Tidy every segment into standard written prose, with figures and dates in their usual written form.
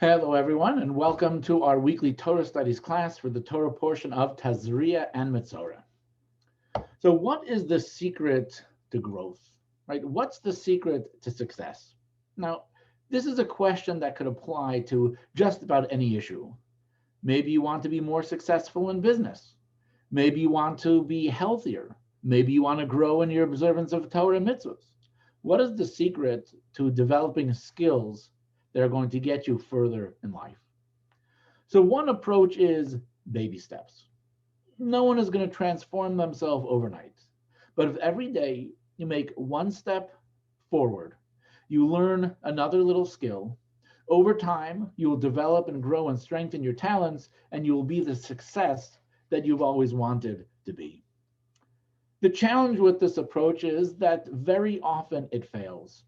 Hello, everyone, and welcome to our weekly Torah studies class for the Torah portion of Tazria and Metzorah. So what is the secret to growth, right? What's the secret to success? Now, this is a question that could apply to just about any issue. Maybe you want to be more successful in business. Maybe you want to be healthier. Maybe you want to grow in your observance of Torah and mitzvahs. What is the secret to developing skills that are going to get you further in life? So one approach is baby steps. No one is going to transform themselves overnight. But if every day you make one step forward, you learn another little skill, over time you will develop and grow and strengthen your talents, and you will be the success that you've always wanted to be. The challenge with this approach is that very often it fails.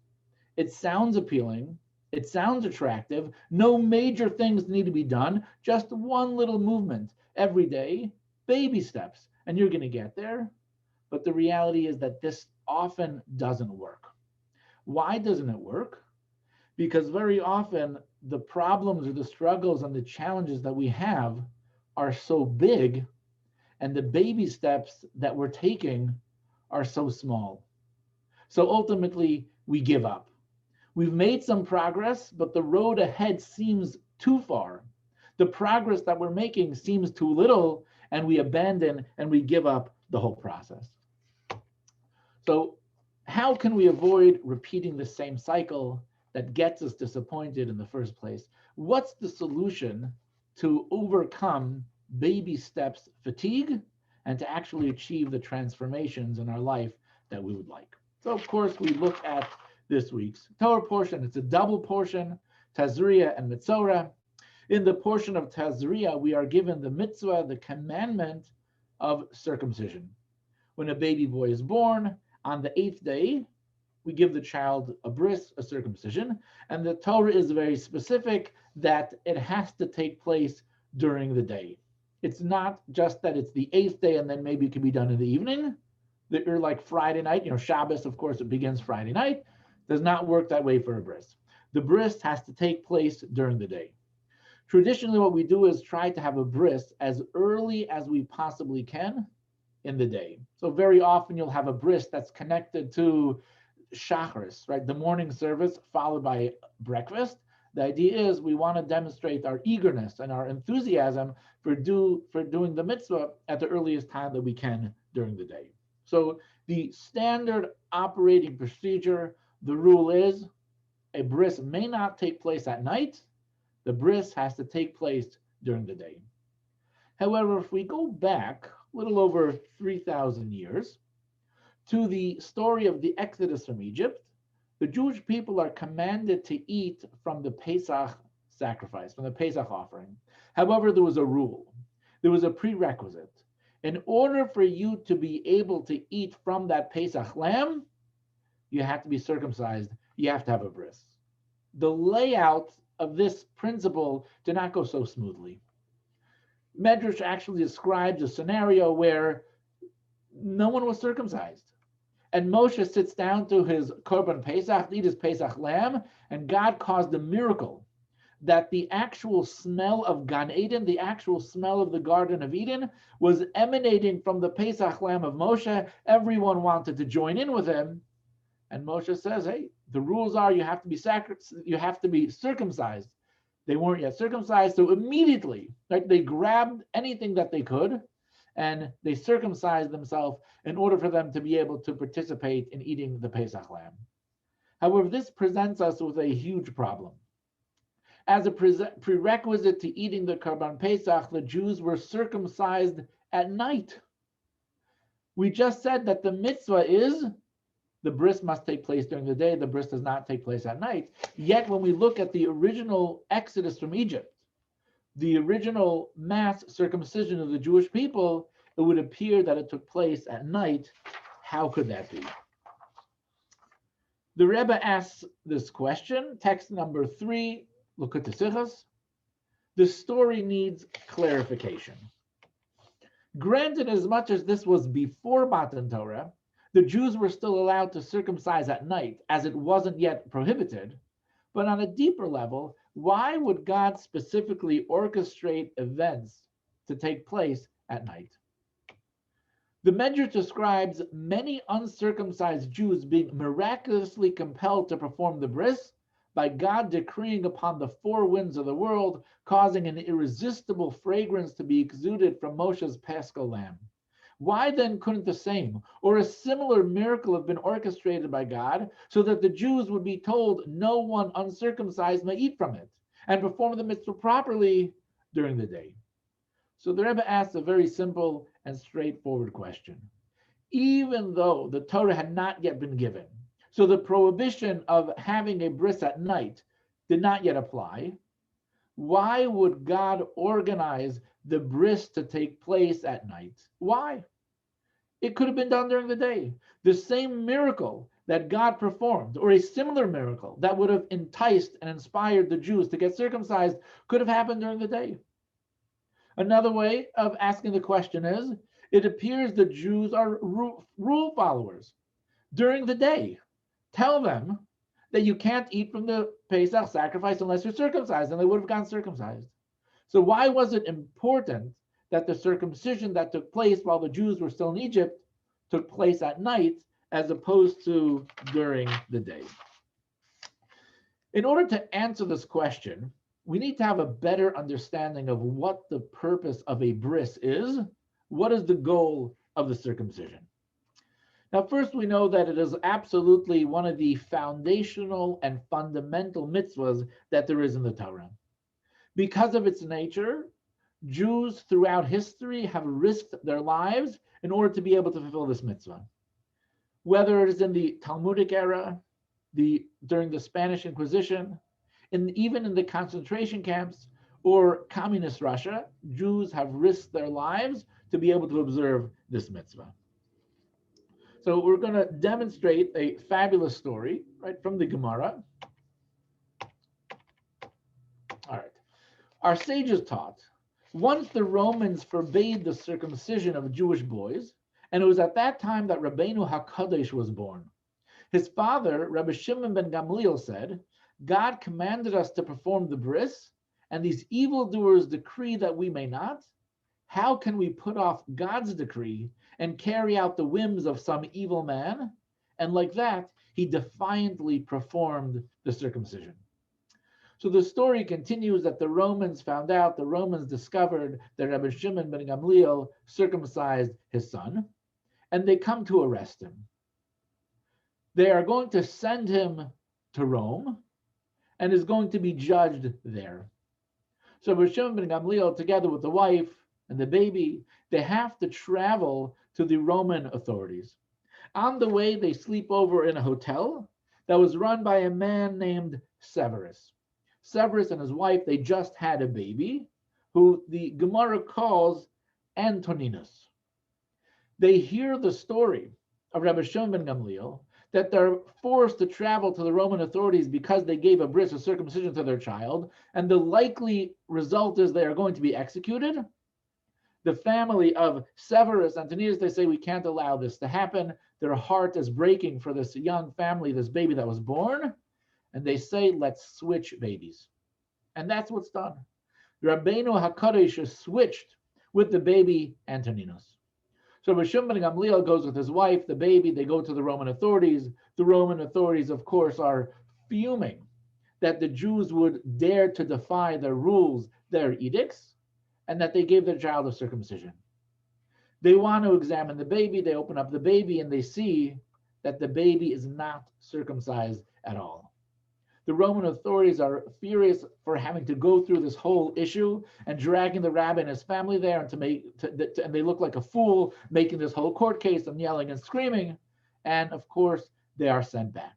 It sounds appealing, it sounds attractive, no major things need to be done, just one little movement every day, baby steps, and you're going to get there. But the reality is that this often doesn't work. Why doesn't it work? Because very often the problems or the struggles and the challenges that we have are so big, and the baby steps that we're taking are so small. So ultimately, we give up. We've made some progress, but the road ahead seems too far. The progress that we're making seems too little, and we abandon and we give up the whole process. So how can we avoid repeating the same cycle that gets us disappointed in the first place? What's the solution to overcome baby steps fatigue and to actually achieve the transformations in our life that we would like? So of course, we look at this week's Torah portion. It's a double portion, Tazria and Metzorah. In the portion of Tazria, we are given the mitzvah, the commandment of circumcision. When a baby boy is born, on the 8th day, we give the child a bris, a circumcision, and the Torah is very specific that it has to take place during the day. It's not just that it's the 8th day and then maybe it can be done in the evening. Or like Friday night, Shabbos, of course, it begins Friday night. Does not work that way for a bris. The bris has to take place during the day. Traditionally, what we do is try to have a bris as early as we possibly can in the day. So very often you'll have a bris that's connected to shacharis, right? The morning service followed by breakfast. The idea is we want to demonstrate our eagerness and our enthusiasm for doing the mitzvah at the earliest time that we can during the day. So the standard operating procedure, the rule is a bris may not take place at night. The bris has to take place during the day. However, if we go back a little over 3,000 years to the story of the Exodus from Egypt, the Jewish people are commanded to eat from the Pesach sacrifice, from the Pesach offering. However, there was a rule. There was a prerequisite. In order for you to be able to eat from that Pesach lamb, you have to be circumcised. You have to have a bris. The layout of this principle did not go so smoothly. Medrash actually describes a scenario where no one was circumcised. And Moshe sits down to his Korban Pesach, to eat his Pesach lamb, and God caused a miracle that the actual smell of Gan Eden, the actual smell of the Garden of Eden, was emanating from the Pesach lamb of Moshe. Everyone wanted to join in with him. And Moshe says, hey, the rules are you have to be circumcised. They weren't yet circumcised, so immediately, right, they grabbed anything that they could and they circumcised themselves in order for them to be able to participate in eating the Pesach lamb. However, this presents us with a huge problem. As a prerequisite to eating the Korban Pesach, the Jews were circumcised at night. We just said that the mitzvah is the bris must take place during the day. The bris does not take place at night. Yet when we look at the original Exodus from Egypt, the original mass circumcision of the Jewish people, it would appear that it took place at night. How could that be? The Rebbe asks this question, text number 3, Likutei Sichos. The story needs clarification. Granted, as much as this was before Matan Torah, the Jews were still allowed to circumcise at night, as it wasn't yet prohibited. But on a deeper level, Why would God specifically orchestrate events to take place at night? The Medrash describes many uncircumcised Jews being miraculously compelled to perform the bris by God decreeing upon the four winds of the world, causing an irresistible fragrance to be exuded from Moshe's paschal lamb. Why then couldn't the same or a similar miracle have been orchestrated by God so that the Jews would be told no one uncircumcised may eat from it and perform the mitzvah properly during the day? So the Rebbe asks a very simple and straightforward question. Even though the Torah had not yet been given, so the prohibition of having a bris at night did not yet apply, why would God organize the bris to take place at night? Why? It could have been done during the day. The same miracle that God performed, or a similar miracle that would have enticed and inspired the Jews to get circumcised, could have happened during the day. Another way of asking the question is, it appears the Jews are rule followers. During the day, tell them that you can't eat from the Pesach sacrifice unless you're circumcised, and they would have gotten circumcised. So why was it important that the circumcision that took place while the Jews were still in Egypt took place at night as opposed to during the day? In order to answer this question, we need to have a better understanding of what the purpose of a bris is. What is the goal of the circumcision? Now, first, we know that it is absolutely one of the foundational and fundamental mitzvahs that there is in the Torah. Because of its nature, Jews throughout history have risked their lives in order to be able to fulfill this mitzvah. Whether it is in the Talmudic era, during the Spanish Inquisition, even in the concentration camps or communist Russia, Jews have risked their lives to be able to observe this mitzvah. So we're going to demonstrate a fabulous story, right, from the Gemara. All right. Our sages taught, once the Romans forbade the circumcision of Jewish boys, and it was at that time that Rabbeinu HaKadosh was born. His father, Rabbi Shimon ben Gamliel, said, God commanded us to perform the bris, and these evildoers decree that we may not. How can we put off God's decree and carry out the whims of some evil man? And like that, he defiantly performed the circumcision. So the story continues that the Romans discovered that Rabbi Shimon ben Gamliel circumcised his son, and they come to arrest him. They are going to send him to Rome and is going to be judged there. So Rabbi Shimon ben Gamliel, together with the wife and the baby, they have to travel to the Roman authorities. On the way, they sleep over in a hotel that was run by a man named Severus. Severus and his wife, they just had a baby, who the Gemara calls Antoninus. They hear the story of Rabbi Shimon ben Gamliel, that they're forced to travel to the Roman authorities because they gave a bris, a circumcision, to their child, and the likely result is they are going to be executed. The family of Severus and Antoninus, they say, we can't allow this to happen. Their heart is breaking for this young family, this baby that was born, and they say, let's switch babies. And that's what's done. Rabbeinu HaKadosh is switched with the baby Antoninus. So Rabbi Shimon ben Gamliel goes with his wife, the baby, they go to the Roman authorities. The Roman authorities, of course, are fuming that the Jews would dare to defy their rules, their edicts, and that they gave their child a circumcision. They want to examine the baby, they open up the baby, and they see that the baby is not circumcised at all. The Roman authorities are furious for having to go through this whole issue and dragging the rabbi and his family there, and they look like a fool making this whole court case and yelling and screaming. And of course, they are sent back.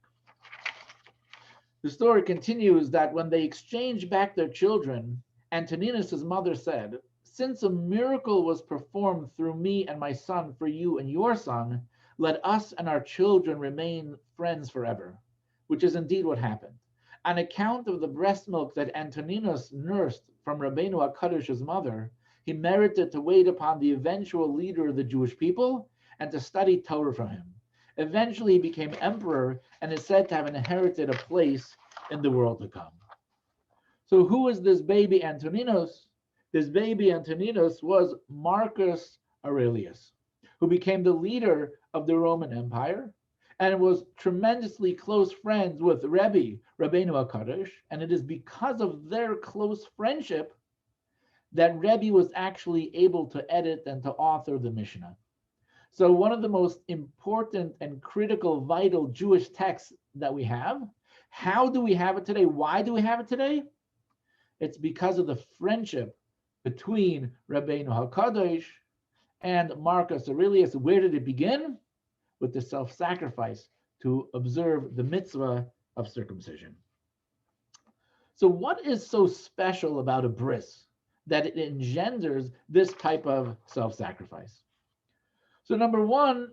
The story continues that when they exchange back their children, Antoninus' mother said, since a miracle was performed through me and my son for you and your son, let us and our children remain friends forever, which is indeed what happened. On account of the breast milk that Antoninus nursed from Rabbeinu HaKadosh's mother, he merited to wait upon the eventual leader of the Jewish people and to study Torah from him. Eventually, he became emperor and is said to have inherited a place in the world to come. So who is this baby Antoninus? This baby Antoninus was Marcus Aurelius, who became the leader of the Roman Empire and was tremendously close friends with Rabbeinu HaKadosh. And it is because of their close friendship that Rebbe was actually able to edit and to author the Mishnah. So one of the most important and critical, vital Jewish texts that we have. How do we have it today? Why do we have it today? It's because of the friendship between Rabbeinu HaKadosh and Marcus Aurelius. Where did it begin? With the self-sacrifice to observe the mitzvah of circumcision. So what is so special about a bris that it engenders this type of self-sacrifice? So number one,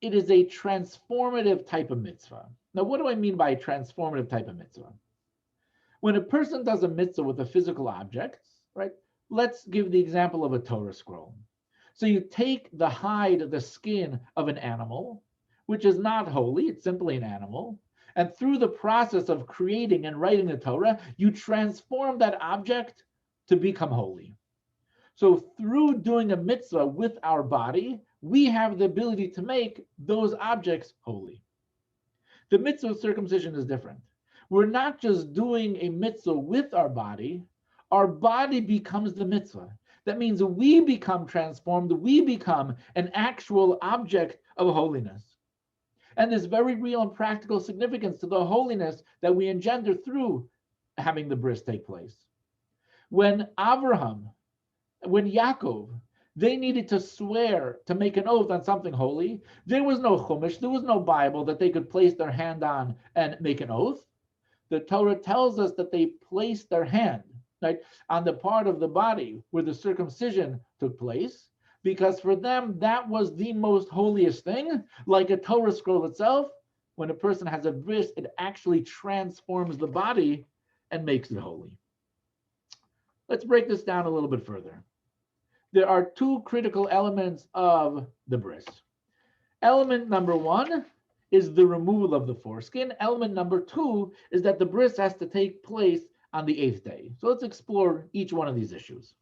it is a transformative type of mitzvah. Now, what do I mean by a transformative type of mitzvah? When a person does a mitzvah with a physical object, right? Let's give the example of a Torah scroll. So you take the hide, the skin of an animal, which is not holy, it's simply an animal, and through the process of creating and writing the Torah, you transform that object to become holy. So through doing a mitzvah with our body, we have the ability to make those objects holy. The mitzvah of circumcision is different. We're not just doing a mitzvah with our body becomes the mitzvah. That means we become transformed, we become an actual object of holiness. And there's very real and practical significance to the holiness that we engender through having the bris take place. When Abraham, when Yaakov, they needed to swear to make an oath on something holy, there was no Chumash, there was no Bible that they could place their hand on and make an oath. The Torah tells us that they placed their hand, right, on the part of the body where the circumcision took place, because for them that was the most holiest thing. Like a Torah scroll itself, when a person has a bris, it actually transforms the body and makes it holy. Let's break this down a little bit further. There are two critical elements of the bris. Element number one is the removal of the foreskin. Element number two is that the bris has to take place on the 8th day. So let's explore each one of these issues.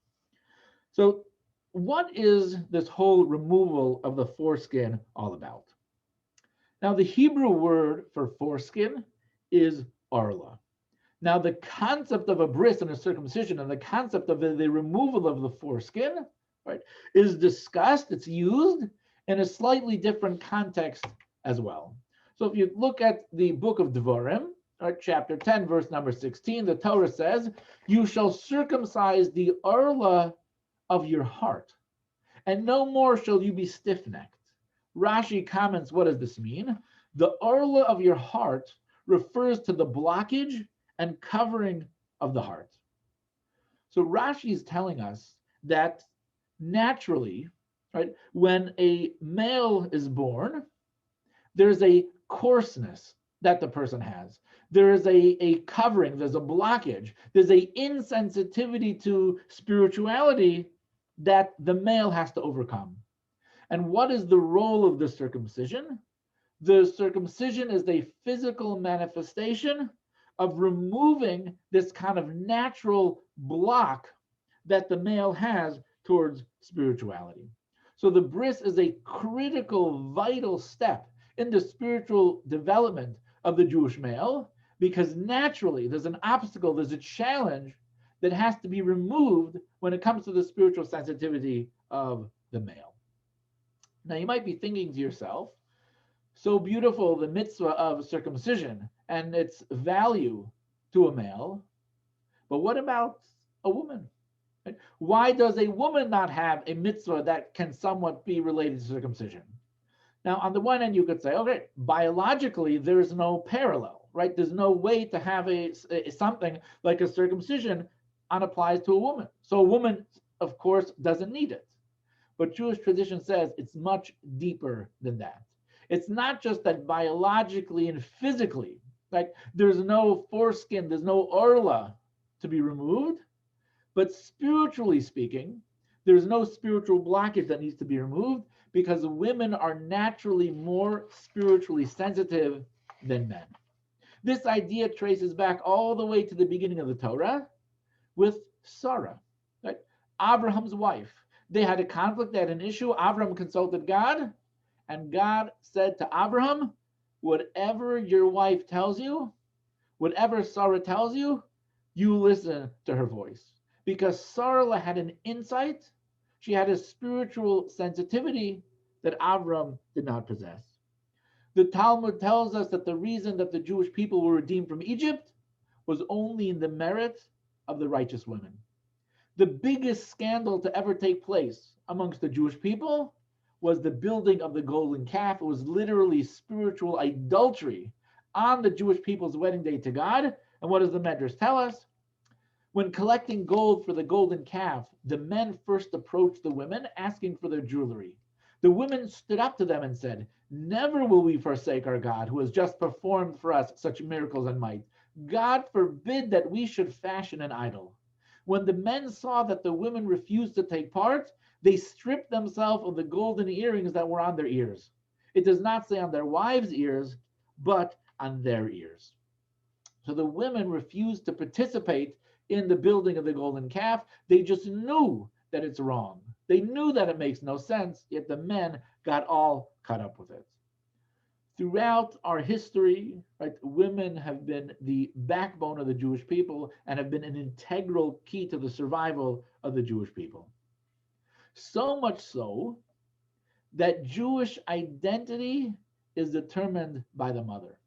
So what is this whole removal of the foreskin all about? Now, the Hebrew word for foreskin is arla. Now, the concept of a bris and a circumcision and the concept of the removal of the foreskin, right, is discussed, it's used in a slightly different context as well. So if you look at the book of Devarim, right, chapter 10, verse number 16, the Torah says, you shall circumcise the arla of your heart, and no more shall you be stiff-necked. Rashi comments, what does this mean? The arla of your heart refers to the blockage and covering of the heart. So Rashi is telling us that naturally, right, when a male is born, there's a coarseness that the person has. There is a covering, there's a blockage, there's a insensitivity to spirituality that the male has to overcome. And what is the role of the circumcision? The circumcision is a physical manifestation of removing this kind of natural block that the male has towards spirituality. So the bris is a critical, vital step in the spiritual development of the Jewish male, because naturally there's an obstacle, there's a challenge that has to be removed when it comes to the spiritual sensitivity of the male. Now you might be thinking to yourself, so beautiful the mitzvah of circumcision and its value to a male, but what about a woman? Right? Why does a woman not have a mitzvah that can somewhat be related to circumcision? Now, on the one hand, you could say, okay, biologically, there's no parallel, right? There's no way to have something like a circumcision applies to a woman. So a woman, of course, doesn't need it. But Jewish tradition says it's much deeper than that. It's not just that biologically and physically, like there's no foreskin, there's no orla to be removed, but spiritually speaking, there's no spiritual blockage that needs to be removed, because women are naturally more spiritually sensitive than men. This idea traces back all the way to the beginning of the Torah, with Sarah, right? Abraham's wife. They had a conflict, they had an issue. Abraham consulted God, and God said to Abraham, whatever your wife tells you, whatever Sarah tells you, you listen to her voice. Because Sarah had an insight, she had a spiritual sensitivity that Abraham did not possess. The Talmud tells us that the reason that the Jewish people were redeemed from Egypt was only in the merit of the righteous women. The biggest scandal to ever take place amongst the Jewish people was the building of the golden calf. It was literally spiritual adultery on the Jewish people's wedding day to God. And what does the Medrash tell us? When collecting gold for the golden calf, the men first approached the women asking for their jewelry. The women stood up to them and said, never will we forsake our God who has just performed for us such miracles and might. God forbid that we should fashion an idol. When the men saw that the women refused to take part, they stripped themselves of the golden earrings that were on their ears. It does not say on their wives' ears, but on their ears. So the women refused to participate in the building of the golden calf. They just knew that it's wrong. They knew that it makes no sense, yet the men got all caught up with it. Throughout our history, right, women have been the backbone of the Jewish people and have been an integral key to the survival of the Jewish people. So much so that Jewish identity is determined by the mother.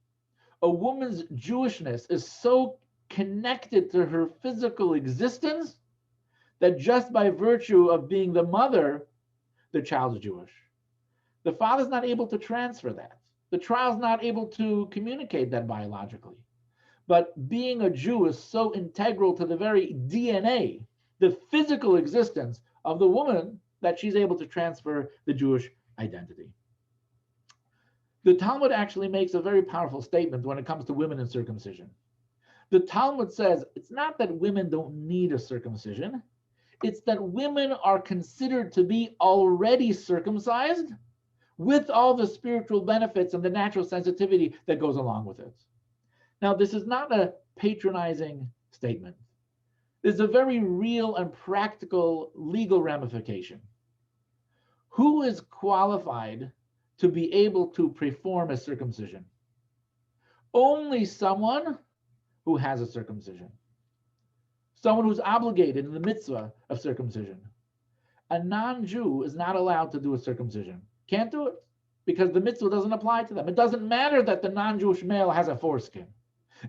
A woman's Jewishness is so connected to her physical existence that just by virtue of being the mother, the child is Jewish. The father's not able to transfer that. The child's not able to communicate that biologically. But being a Jew is so integral to the very DNA, the physical existence of the woman, that she's able to transfer the Jewish identity. The Talmud actually makes a very powerful statement when it comes to women and circumcision. The Talmud says it's not that women don't need a circumcision, it's that women are considered to be already circumcised with all the spiritual benefits and the natural sensitivity that goes along with it. Now, this is not a patronizing statement. There's a very real and practical legal ramification. Who is qualified to be able to perform a circumcision? Only someone who has a circumcision. Someone who's obligated in the mitzvah of circumcision. A non-Jew is not allowed to do a circumcision. Can't do it because the mitzvah doesn't apply to them. It doesn't matter that the non-Jewish male has a foreskin.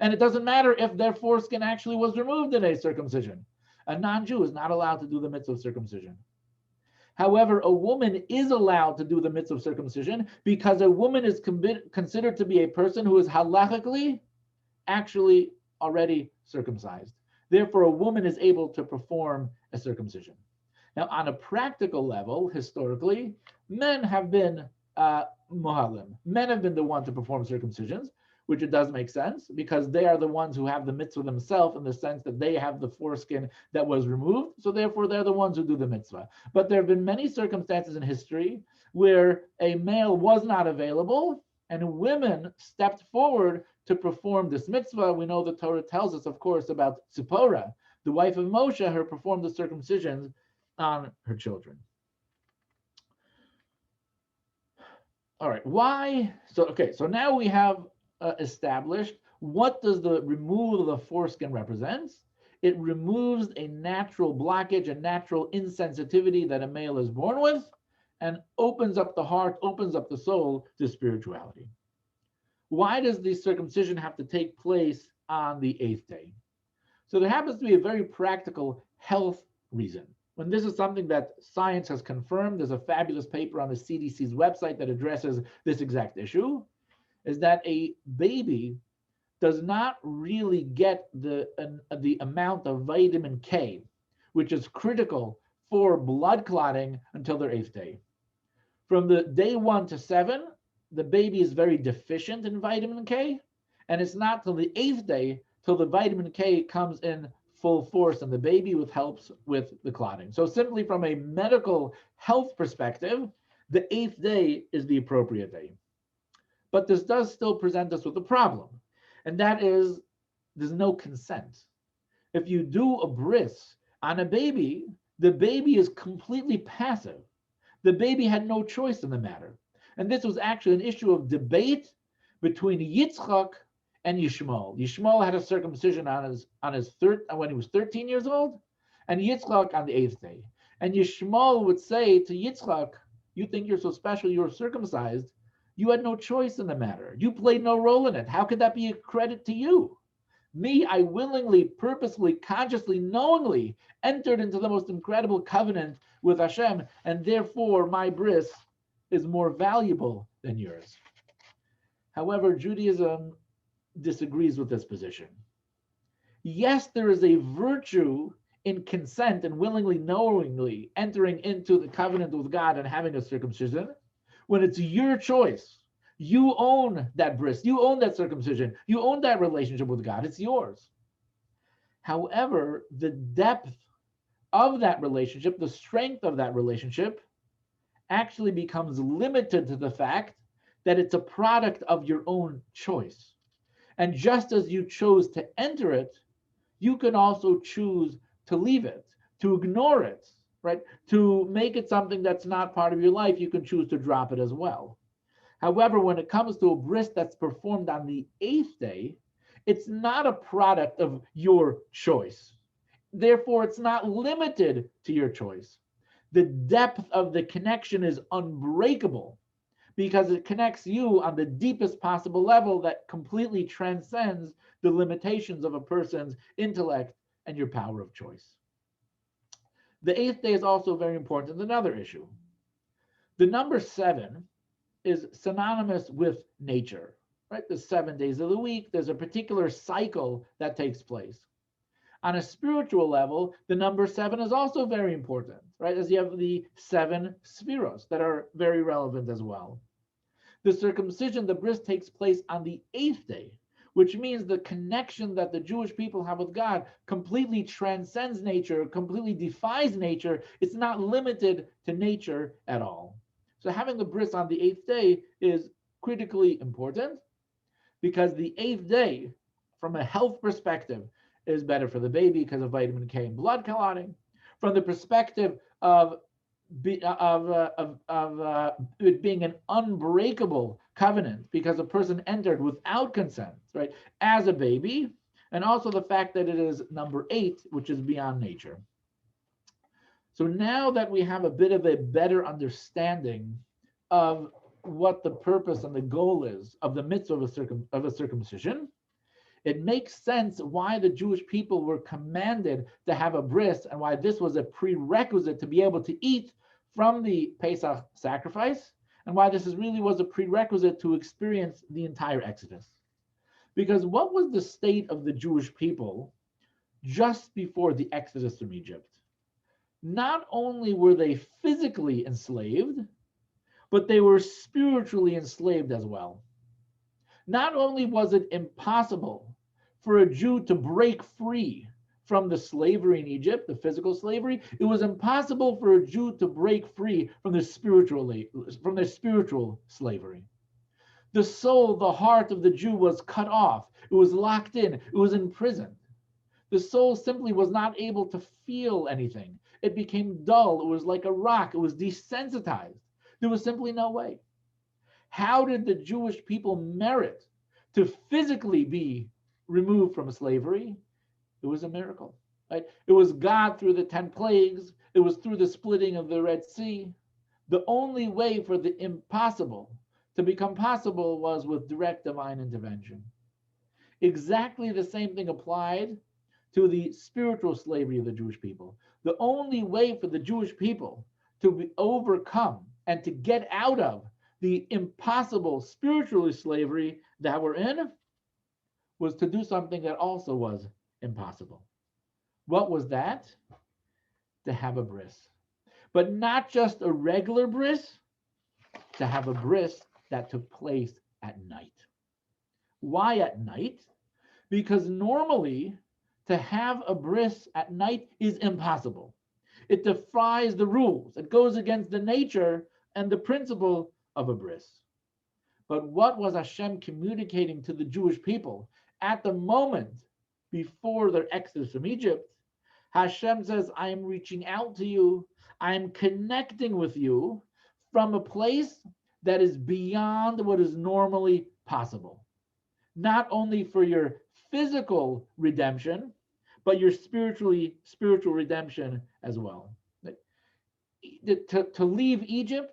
And it doesn't matter if their foreskin actually was removed in a circumcision. A non-Jew is not allowed to do the mitzvah of circumcision. However, a woman is allowed to do the mitzvah of circumcision because a woman is considered to be a person who is halachically actually already circumcised. Therefore, a woman is able to perform a circumcision. Now, on a practical level, historically, men have been mohalim. Men have been the one to perform circumcisions, which it does make sense because they are the ones who have the mitzvah themselves in the sense that they have the foreskin that was removed. So therefore, they're the ones who do the mitzvah. But there have been many circumstances in history where a male was not available and women stepped forward to perform this mitzvah. We know the Torah tells us, of course, about Zipporah, the wife of Moshe, who performed the circumcision on her children. All right, why? So now we have established what does the removal of the foreskin represent. It removes a natural blockage, a natural insensitivity that a male is born with, and opens up the heart, opens up the soul to spirituality. Why does the circumcision have to take place on the 8th day? So there happens to be a very practical health reason. When this is something that science has confirmed, there's a fabulous paper on the CDC's website that addresses this exact issue, is that a baby does not really get the amount of vitamin K, which is critical for blood clotting until their 8th day. From the day 1 to 7, the baby is very deficient in vitamin K, and it's not till the 8th day till the vitamin K comes in full force and the baby helps with the clotting. So simply from a medical health perspective, the 8th day is the appropriate day. But this does still present us with a problem, and that is there's no consent. If you do a bris on a baby, the baby is completely passive. The baby had no choice in the matter. And this was actually an issue of debate between Yitzchak and Yishmael. Yishmael had a circumcision when he was 13 years old, and Yitzchak on the 8th day. And Yishmael would say to Yitzchak, you think you're so special, you're circumcised. You had no choice in the matter. You played no role in it. How could that be a credit to you? Me, I willingly, purposely, consciously, knowingly entered into the most incredible covenant with Hashem, and therefore my bris is more valuable than yours. However, Judaism disagrees with this position. Yes, there is a virtue in consent and willingly, knowingly entering into the covenant with God and having a circumcision when it's your choice. You own that bris, you own that circumcision, you own that relationship with God, it's yours. However, the depth of that relationship, the strength of that relationship, actually becomes limited to the fact that it's a product of your own choice. And just as you chose to enter it, you can also choose to leave it, to ignore it, right? To make it something that's not part of your life, you can choose to drop it as well. However, when it comes to a bris that's performed on the 8th day, it's not a product of your choice. Therefore, it's not limited to your choice. The depth of the connection is unbreakable because it connects you on the deepest possible level that completely transcends the limitations of a person's intellect and your power of choice. The 8th day is also very important in another issue. The number 7 is synonymous with nature, right? The 7 days of the week, there's a particular cycle that takes place. On a spiritual level, the number 7 is also very important, right? As you have the 7 spheros that are very relevant as well. The circumcision, the bris, takes place on the 8th day, which means the connection that the Jewish people have with God completely transcends nature, completely defies nature. It's not limited to nature at all. So having the bris on the 8th day is critically important because the 8th day, from a health perspective, is better for the baby because of vitamin K and blood clotting. From the perspective of it being an unbreakable covenant because a person entered without consent, right, as a baby, and also the fact that it is number 8, which is beyond nature. So now that we have a bit of a better understanding of what the purpose and the goal is of the mitzvah of a circumcision, it makes sense why the Jewish people were commanded to have a bris and why this was a prerequisite to be able to eat from the Pesach sacrifice, and why this really was a prerequisite to experience the entire Exodus. Because what was the state of the Jewish people just before the Exodus from Egypt? Not only were they physically enslaved, but they were spiritually enslaved as well. Not only was it impossible for a Jew to break free from the slavery in Egypt, the physical slavery, it was impossible for a Jew to break free from the spiritual slavery. The soul, the heart of the Jew was cut off. It was locked in. It was imprisoned. The soul simply was not able to feel anything. It became dull. It was like a rock. It was desensitized. There was simply no way. How did the Jewish people merit to physically be removed from slavery? It was a miracle, right? It was God through the 10 plagues. It was through the splitting of the Red Sea. The only way for the impossible to become possible was with direct divine intervention. Exactly the same thing applied to the spiritual slavery of the Jewish people. The only way for the Jewish people to overcome and to get out of the impossible spiritual slavery that we're in was to do something that also was impossible. What was that? To have a bris. But not just a regular bris, to have a bris that took place at night. Why at night? Because normally to have a bris at night is impossible. It defies the rules. It goes against the nature and the principle of a bris. But what was Hashem communicating to the Jewish people at the moment before their exodus from Egypt, Hashem says, I am reaching out to you. I am connecting with you from a place that is beyond what is normally possible. Not only for your physical redemption, but your spiritual redemption as well. To leave Egypt,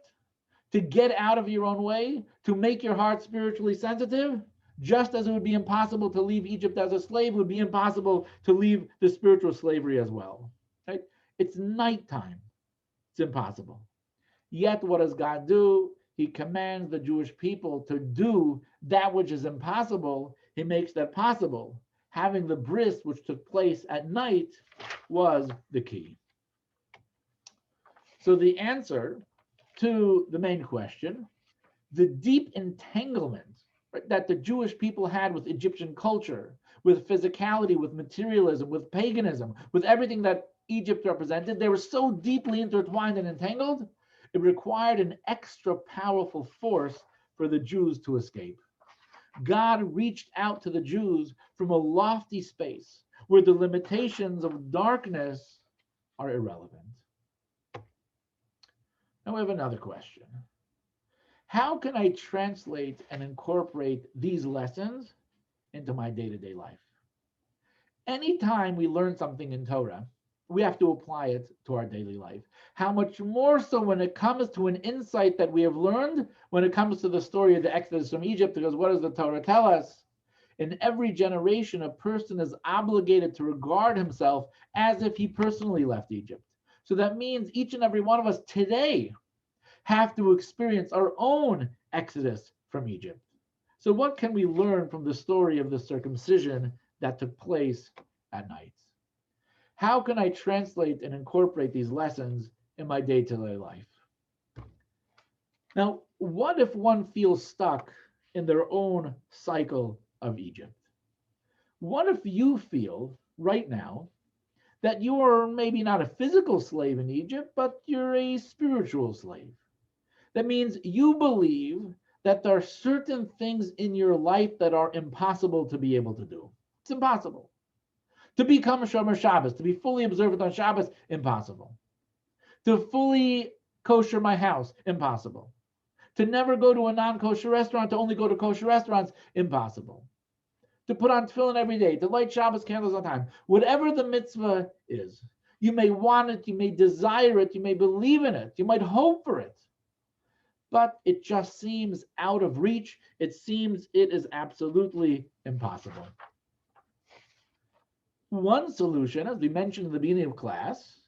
to get out of your own way, to make your heart spiritually sensitive, just as it would be impossible to leave Egypt as a slave, it would be impossible to leave the spiritual slavery as well. Right? It's nighttime. It's impossible. Yet what does God do? He commands the Jewish people to do that which is impossible. He makes that possible. Having the bris, which took place at night, was the key. So the answer to the main question, the deep entanglement, right, that the Jewish people had with Egyptian culture, with physicality, with materialism, with paganism, with everything that Egypt represented, they were so deeply intertwined and entangled, it required an extra powerful force for the Jews to escape. God reached out to the Jews from a lofty space where the limitations of darkness are irrelevant. Now we have another question. How can I translate and incorporate these lessons into my day-to-day life? Anytime we learn something in Torah, we have to apply it to our daily life. How much more so when it comes to an insight that we have learned, when it comes to the story of the Exodus from Egypt, because what does the Torah tell us? In every generation, a person is obligated to regard himself as if he personally left Egypt. So that means each and every one of us today have to experience our own exodus from Egypt. So what can we learn from the story of the circumcision that took place at night? How can I translate and incorporate these lessons in my day-to-day life? Now, what if one feels stuck in their own cycle of Egypt? What if you feel right now that you are maybe not a physical slave in Egypt, but you're a spiritual slave? That means you believe that there are certain things in your life that are impossible to be able to do. It's impossible. To become a Shomer Shabbos, to be fully observant on Shabbos, impossible. To fully kosher my house, impossible. To never go to a non-kosher restaurant, to only go to kosher restaurants, impossible. To put on tefillin every day, to light Shabbos candles on time, whatever the mitzvah is. You may want it, you may desire it, you may believe in it, you might hope for it, but it just seems out of reach. It seems it is absolutely impossible. One solution, as we mentioned in the beginning of class,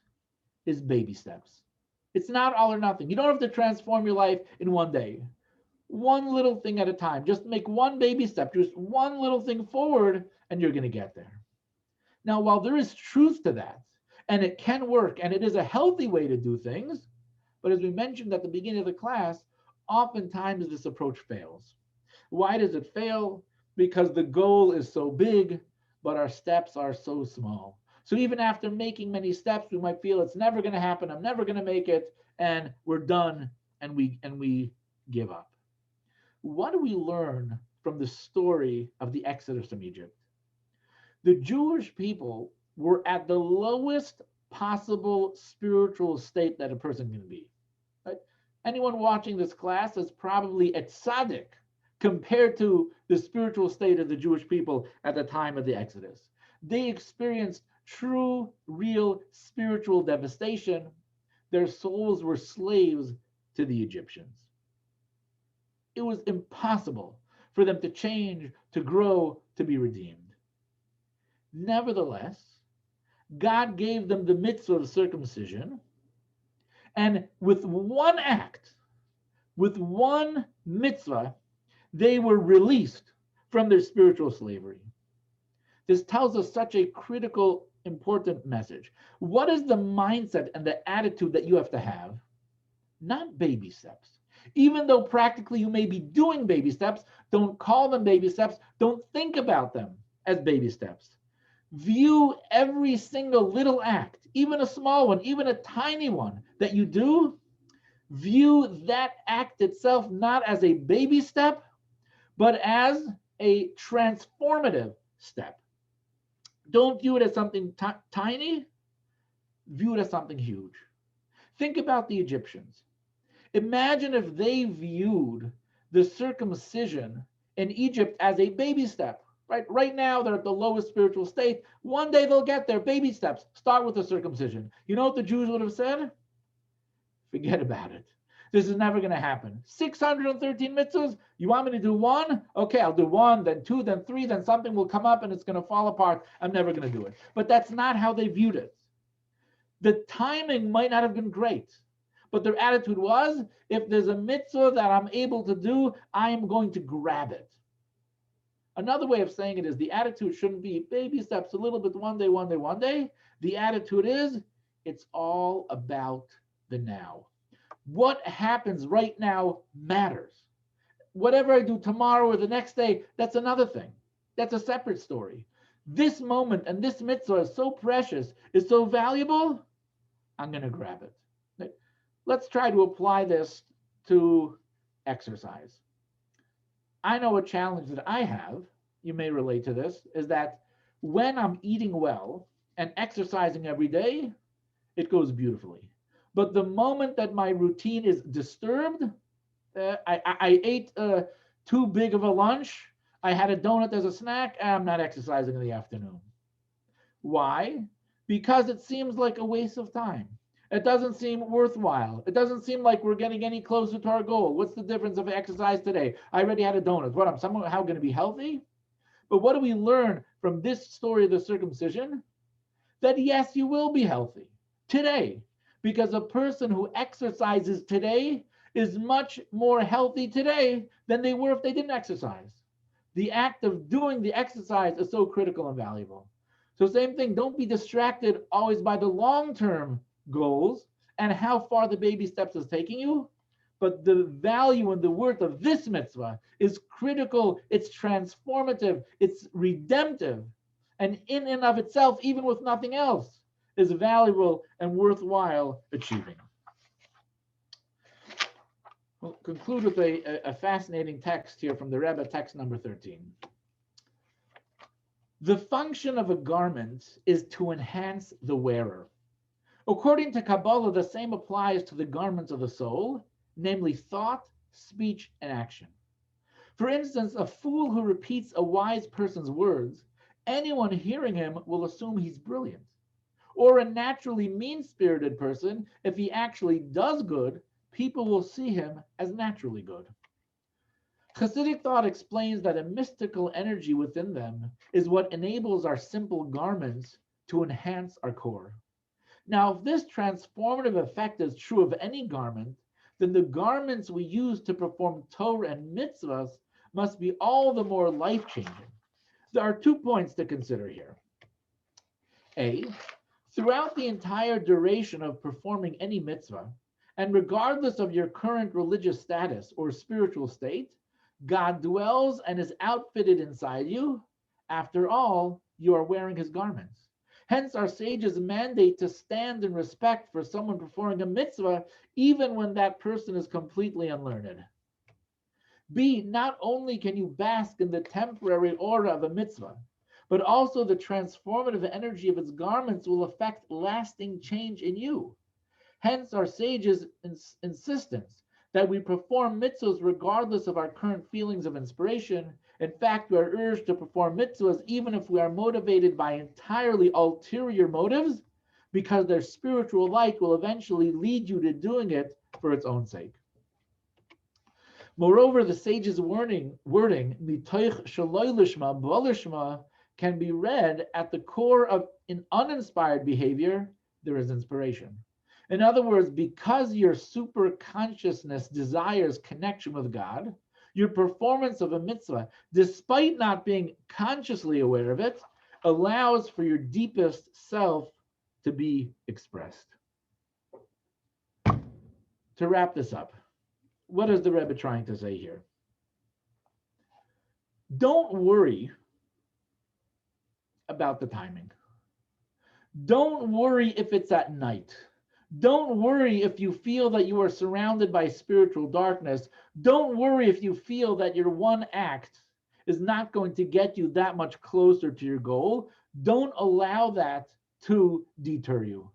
is baby steps. It's not all or nothing. You don't have to transform your life in one day. One little thing at a time. Just make one baby step, just one little thing forward, and you're going to get there. Now, while there is truth to that, and it can work, and it is a healthy way to do things, but as we mentioned at the beginning of the class, oftentimes this approach fails. Why does it fail? Because the goal is so big, but our steps are so small. So even after making many steps, we might feel it's never going to happen, I'm never going to make it, and we're done, and we give up. What do we learn from the story of the Exodus from Egypt? The Jewish people were at the lowest possible spiritual state that a person can be. Right? Anyone watching this class is probably at tzaddik compared to the spiritual state of the Jewish people at the time of the Exodus. They experienced true, real spiritual devastation. Their souls were slaves to the Egyptians. It was impossible for them to change, to grow, to be redeemed. Nevertheless, God gave them the mitzvah of circumcision, and with one act, with one mitzvah, they were released from their spiritual slavery. This tells us such a critical, important message. What is the mindset and the attitude that you have to have? Not baby steps. Even though practically you may be doing baby steps, don't call them baby steps. Don't think about them as baby steps. View every single little act, even a small one, even a tiny one that you do, view that act itself not as a baby step, but as a transformative step. Don't view it as something tiny, view it as something huge. Think about the Egyptians. Imagine if they viewed the circumcision in Egypt as a baby step. Right now, they're at the lowest spiritual state. One day they'll get there. Baby steps. Start with the circumcision. You know what the Jews would have said? Forget about it. This is never going to happen. 613 mitzvahs. You want me to do one? Okay, I'll do one, then two, then three, then something will come up and it's going to fall apart. I'm never going to do it. But that's not how they viewed it. The timing might not have been great, but their attitude was, if there's a mitzvah that I'm able to do, I am going to grab it. Another way of saying it is the attitude shouldn't be baby steps, a little bit, one day, one day, one day. The attitude is, it's all about the now. What happens right now matters. Whatever I do tomorrow or the next day, that's another thing. That's a separate story. This moment and this mitzvah is so precious, is so valuable, I'm going to grab it. Let's try to apply this to exercise. I know a challenge that I have, you may relate to this, is that when I'm eating well and exercising every day, it goes beautifully. But the moment that my routine is disturbed, I ate too big of a lunch, I had a donut as a snack, and I'm not exercising in the afternoon. Why? Because it seems like a waste of time. It doesn't seem worthwhile. It doesn't seem like we're getting any closer to our goal. What's the difference if I exercise today? I already had a donut. What, I'm somehow going to be healthy? But what do we learn from this story of the circumcision? That yes, you will be healthy today, because a person who exercises today is much more healthy today than they were if they didn't exercise. The act of doing the exercise is so critical and valuable. So same thing, don't be distracted always by the long-term goals and how far the baby steps is taking you, but the value and the worth of this mitzvah is critical, it's transformative, it's redemptive, and in and of itself, even with nothing else, is valuable and worthwhile achieving. We'll conclude with a fascinating text here from the Rebbe, text number 13. The function of a garment is to enhance the wearer. According to Kabbalah, the same applies to the garments of the soul, namely thought, speech, and action. For instance, a fool who repeats a wise person's words, anyone hearing him will assume he's brilliant. Or a naturally mean-spirited person, if he actually does good, people will see him as naturally good. Hasidic thought explains that a mystical energy within them is what enables our simple garments to enhance our core. Now, if this transformative effect is true of any garment, then the garments we use to perform Torah and mitzvahs must be all the more life-changing. There are 2 points to consider here. A, throughout the entire duration of performing any mitzvah, and regardless of your current religious status or spiritual state, God dwells and is outfitted inside you. After all, you are wearing his garments. Hence, our sages mandate to stand in respect for someone performing a mitzvah, even when that person is completely unlearned. B, not only can you bask in the temporary aura of a mitzvah, but also the transformative energy of its garments will affect lasting change in you. Hence, our sages' insistence that we perform mitzvahs regardless of our current feelings of inspiration. In fact, we are urged to perform mitzvahs even if we are motivated by entirely ulterior motives, because their spiritual light will eventually lead you to doing it for its own sake. Moreover, the sages' wording, mitoich shaloi lishma bo lishma, can be read at the core of an uninspired behavior, there is inspiration. In other words, because your super consciousness desires connection with God, your performance of a mitzvah, despite not being consciously aware of it, allows for your deepest self to be expressed. To wrap this up, what is the Rebbe trying to say here? Don't worry about the timing. Don't worry if it's at night. Don't worry if you feel that you are surrounded by spiritual darkness. Don't worry if you feel that your one act is not going to get you that much closer to your goal. Don't allow that to deter you.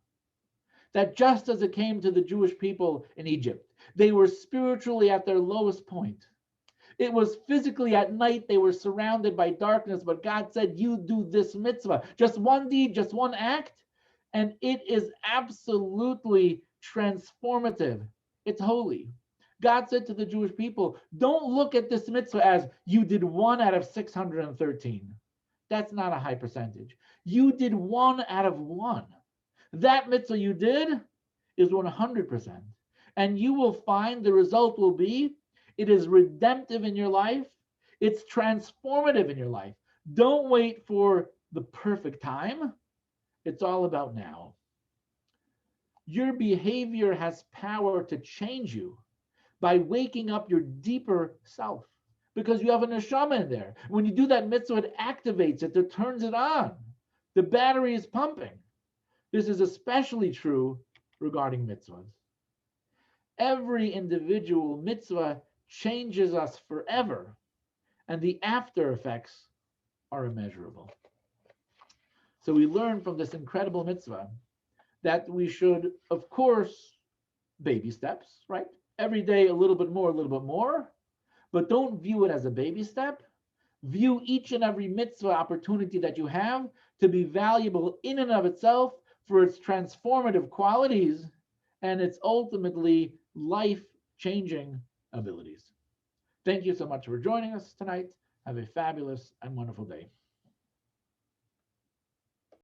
That just as it came to the Jewish people in Egypt, they were spiritually at their lowest point. It was physically at night, they were surrounded by darkness, but God said, you do this mitzvah, just one deed, just one act, and it is absolutely transformative. It's holy. God said to the Jewish people, don't look at this mitzvah as you did 1 out of 613. That's not a high percentage. You did 1 out of 1. That mitzvah you did is 100%. And you will find the result will be, it is redemptive in your life. It's transformative in your life. Don't wait for the perfect time. It's all about now. Your behavior has power to change you by waking up your deeper self, because you have a neshama in there. When you do that mitzvah, it activates it, it turns it on. The battery is pumping. This is especially true regarding mitzvahs. Every individual mitzvah changes us forever, and the after effects are immeasurable. So we learn from this incredible mitzvah that we should, of course, baby steps, right? Every day a little bit more, but don't view it as a baby step. View each and every mitzvah opportunity that you have to be valuable in and of itself for its transformative qualities and its ultimately life-changing abilities. Thank you so much for joining us tonight. Have a fabulous and wonderful day.